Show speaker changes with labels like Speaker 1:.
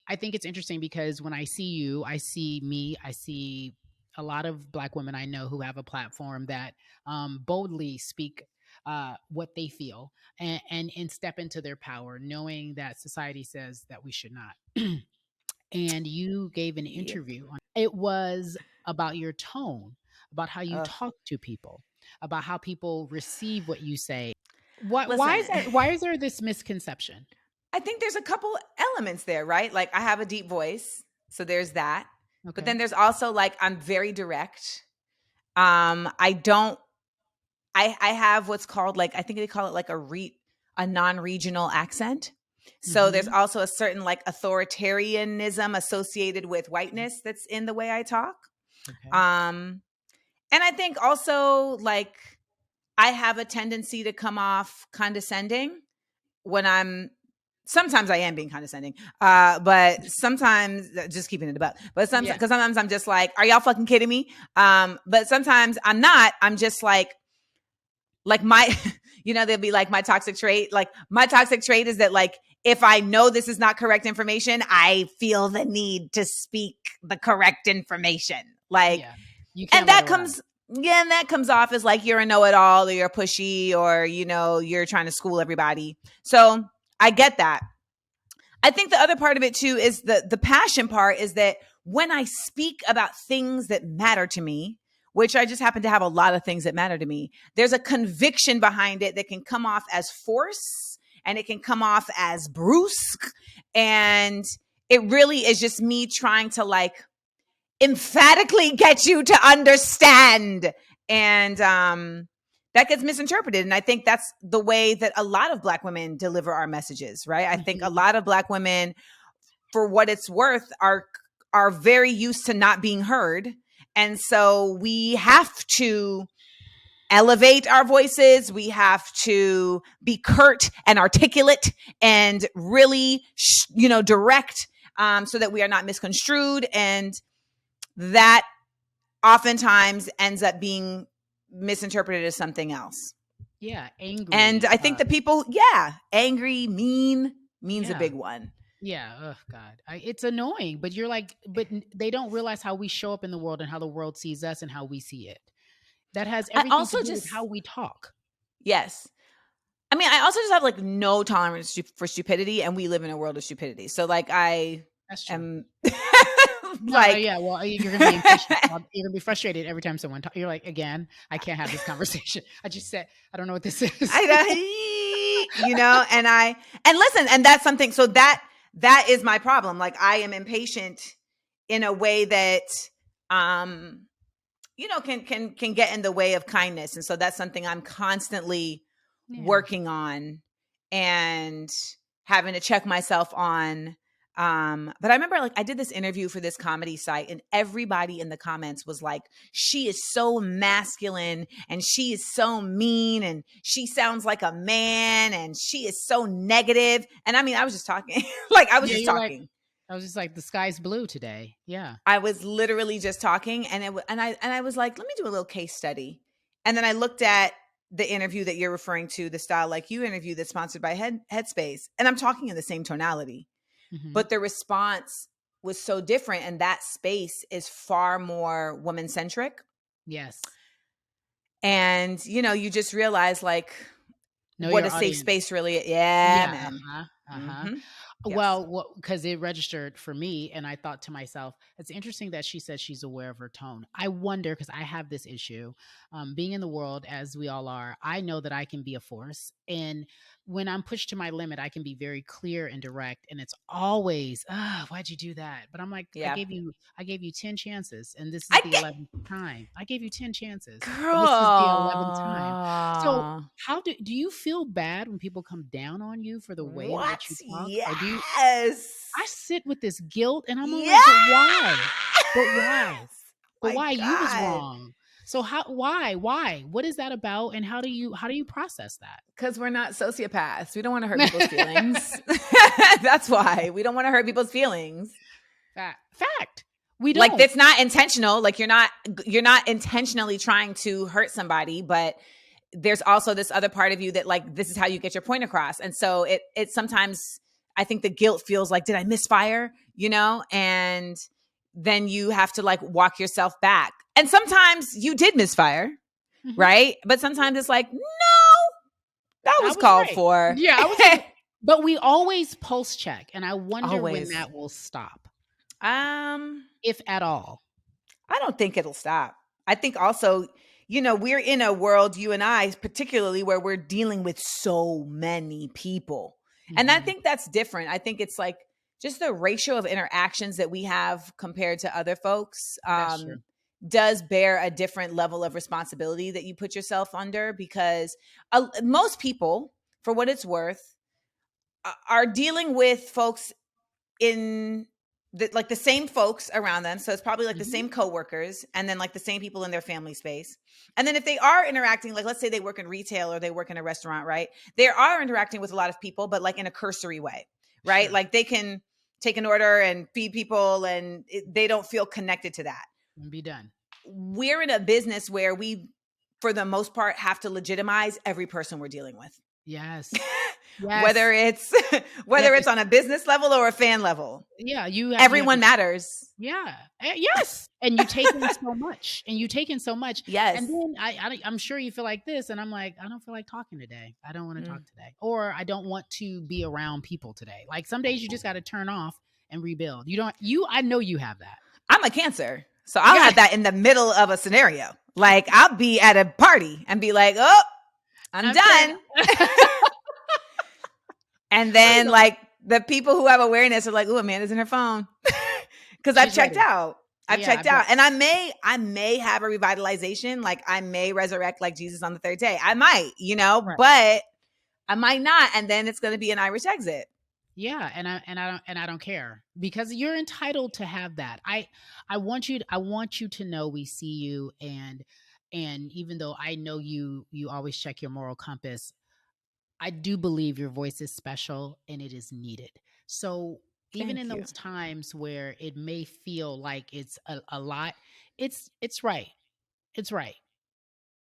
Speaker 1: I think it's interesting because when I see you, I see me, I see a lot of Black women I know who have a platform that boldly speak what they feel and step into their power, knowing that society says that we should not. And you gave an
Speaker 2: Yep.
Speaker 1: interview. It was about your tone, about how you
Speaker 2: Ugh.
Speaker 1: talk to people, about how people receive what you say. Why
Speaker 2: Listen,
Speaker 1: is that? Why is there this misconception?
Speaker 2: I think there's a couple elements there, right? Like I have a deep voice, so there's that. But then
Speaker 1: Okay.
Speaker 2: there's also like I'm very direct. I don't I have what's called like I think they call it like a non-regional accent. So there's
Speaker 1: Hmm.
Speaker 2: also a certain like authoritarianism associated with whiteness that's in the way I talk.
Speaker 1: Okay.
Speaker 2: Um and I think also like I have a tendency to come off condescending when I'm sometimes I am being condescending. But sometimes just keeping it about. But sometimes
Speaker 1: Yeah.
Speaker 2: because sometimes I'm just like, are y'all fucking kidding me? But sometimes I'm not. I'm just like my they'll be like my toxic trait. Like my toxic trait is that like if I know this is not correct information, I feel the need to speak the correct information. Like
Speaker 1: Yeah. You
Speaker 2: and
Speaker 1: can't let it
Speaker 2: that
Speaker 1: ride.
Speaker 2: comes yeah, and that comes off as like you're a know-it-all or you're pushy or you're trying to school everybody. So I get that. I think the other part of it too is the passion part is that when I speak about things that matter to me, which I just happen to have a lot of things that matter to me, there's a conviction behind it that can come off as force and it can come off as brusque. And it really is just me trying to like emphatically get you to understand. And that gets misinterpreted. And I think that's the way that a lot of Black women deliver our messages, right? I think a
Speaker 1: Mhm.
Speaker 2: lot of Black women, for what it's worth, are very used to not being heard. And so we have to elevate our voices. We have to be curt and articulate and really, direct, so that we are not misconstrued. And that oftentimes ends up being misinterpreted as something else.
Speaker 1: Yeah.
Speaker 2: And
Speaker 1: Angry.
Speaker 2: I think the people, angry, means a
Speaker 1: Yeah.
Speaker 2: big one.
Speaker 1: Yeah. Oh God. It's annoying, but you're like, they don't realize how we show up in the world and how the world sees us and how we see it. That has
Speaker 2: I
Speaker 1: everything to
Speaker 2: also
Speaker 1: do with
Speaker 2: just,
Speaker 1: how we talk.
Speaker 2: yes. I mean, I also just have like no tolerance for stupidity, and we live in a world of stupidity. So, like, I
Speaker 1: That's true.
Speaker 2: am
Speaker 1: No,
Speaker 2: like,
Speaker 1: yeah. Well, you're gonna be impatient. You're gonna be frustrated every time someone talks. You're like, again, I can't have this conversation. I just said, I don't know what this is.
Speaker 2: and listen, and that's something. So that is my problem. Like, I am impatient in a way that, um, can get in the way of kindness, and so that's something I'm constantly
Speaker 1: Yeah.
Speaker 2: working on and having to check myself on. But I remember like I did this interview for this comedy site and everybody in the comments was like, she is so masculine and she is so mean and she sounds like a man and she is so negative. And I mean, I was just talking, like I was
Speaker 1: Yeah.
Speaker 2: just
Speaker 1: You're like,
Speaker 2: talking.
Speaker 1: I was just like, the sky's blue today. Yeah.
Speaker 2: I was literally just talking and I was like, let me do a little case study. And then I looked at the interview that you're referring to, the Style Like You interview that's sponsored by Headspace, and I'm talking in the same tonality,
Speaker 1: Hmm.
Speaker 2: but the response was so different, and that space is far more woman centric.
Speaker 1: Yes.
Speaker 2: And you just realize like
Speaker 1: Know
Speaker 2: what
Speaker 1: your
Speaker 2: a safe
Speaker 1: audience.
Speaker 2: space really. Yeah,
Speaker 1: Yeah.
Speaker 2: man.
Speaker 1: Uh-huh. Uh-huh.
Speaker 2: Mm-hmm. Yes.
Speaker 1: Well, because it registered for me, and I thought to myself, it's interesting that she said she's aware of her tone. I wonder because I have this issue, being in the world as we all are. I know that I can be a force, and when I'm pushed to my limit, I can be very clear and direct. And it's always, why'd you do that? But I'm like,
Speaker 2: Yeah.
Speaker 1: I gave you 10 chances, and this is
Speaker 2: I
Speaker 1: the
Speaker 2: get
Speaker 1: 11th time. I gave you 10 chances, and this is the 11th time. So
Speaker 2: girl.
Speaker 1: how do you feel bad when people come down on you for the way in
Speaker 2: What?
Speaker 1: which you talk? Or do you
Speaker 2: Yes.
Speaker 1: I sit with this guilt and I'm all like, but why?
Speaker 2: Yes.
Speaker 1: But why? But
Speaker 2: My
Speaker 1: why you was
Speaker 2: God.
Speaker 1: wrong? So how why? What is that about and how do you process that?
Speaker 2: Because we're not sociopaths. We don't want to hurt people's feelings. That's why. We don't want to hurt people's feelings.
Speaker 1: Fact. We
Speaker 2: Like
Speaker 1: don't.
Speaker 2: that's not intentional. Like you're not intentionally trying to hurt somebody, but there's also this other part of you that like this is how you get your point across. And so it sometimes I think the guilt feels like, did I misfire? and then you have to like walk yourself back. And sometimes you did misfire,
Speaker 1: Mhm.
Speaker 2: right? But sometimes it's like, no, that
Speaker 1: I
Speaker 2: was
Speaker 1: was
Speaker 2: called
Speaker 1: right.
Speaker 2: for.
Speaker 1: Yeah, I was right. But we always post check, and I wonder when
Speaker 2: Always.
Speaker 1: that will stop,
Speaker 2: Um,
Speaker 1: if at all.
Speaker 2: I don't think it'll stop. I think also, we're in a world, you and I, particularly where we're dealing with so many people. And I
Speaker 1: Mhm.
Speaker 2: think that's different. I think it's like just the ratio of interactions that we have compared to other folks
Speaker 1: That's true.
Speaker 2: does bear a different level of responsibility that you put yourself under, because most people, for what it's worth, are dealing with folks in like the same folks around them. So it's probably like the
Speaker 1: Mhm.
Speaker 2: same coworkers, and then like the same people in their family space. And then if they are interacting, like let's say they work in retail or they work in a restaurant, right? They are interacting with a lot of people, but like in a cursory way, right?
Speaker 1: Sure.
Speaker 2: Like they can take an order and feed people, and they don't feel connected to that.
Speaker 1: And be done.
Speaker 2: We're in a business where we, for the most part, have to legitimize every person we're dealing with.
Speaker 1: Yes.
Speaker 2: whether
Speaker 1: Yes.
Speaker 2: it's
Speaker 1: You have
Speaker 2: whether
Speaker 1: to
Speaker 2: it's on a business level or a fan level,
Speaker 1: yeah, you have
Speaker 2: everyone
Speaker 1: to
Speaker 2: matters.
Speaker 1: yeah. Yes. And you take in so much. And you take in so much. And
Speaker 2: Yes.
Speaker 1: then I'm sure you feel like this, and I'm like, I don't feel like talking today. I don't want to talk
Speaker 2: Mm.
Speaker 1: today. Or I don't want to be around people today. Like some days you just got to turn off and rebuild. You don't you I know you have that.
Speaker 2: I'm a Cancer, so I'll
Speaker 1: Yeah.
Speaker 2: have that in the middle of a scenario. Like I'll be at a party and be like, "Oh, I'm
Speaker 1: I'm saying
Speaker 2: done," and
Speaker 1: I
Speaker 2: then
Speaker 1: know.
Speaker 2: like the people who have awareness are like, "Oh, Amanda's in her phone," because I've
Speaker 1: She's
Speaker 2: checked
Speaker 1: ready.
Speaker 2: out. I've
Speaker 1: Yeah, I
Speaker 2: checked
Speaker 1: bet.
Speaker 2: out, and I may have a revitalization. Like I may resurrect like Jesus on the third day. I might,
Speaker 1: Right.
Speaker 2: but I might not, and then it's going to be an Irish exit.
Speaker 1: Yeah, and I don't care because you're entitled to have that. I want you to know we see you, and even though I know you always check your moral compass, I do believe your voice is special and it is needed. So even in
Speaker 2: Thank you.
Speaker 1: those times where it may feel like it's a lot, it's right. It's right.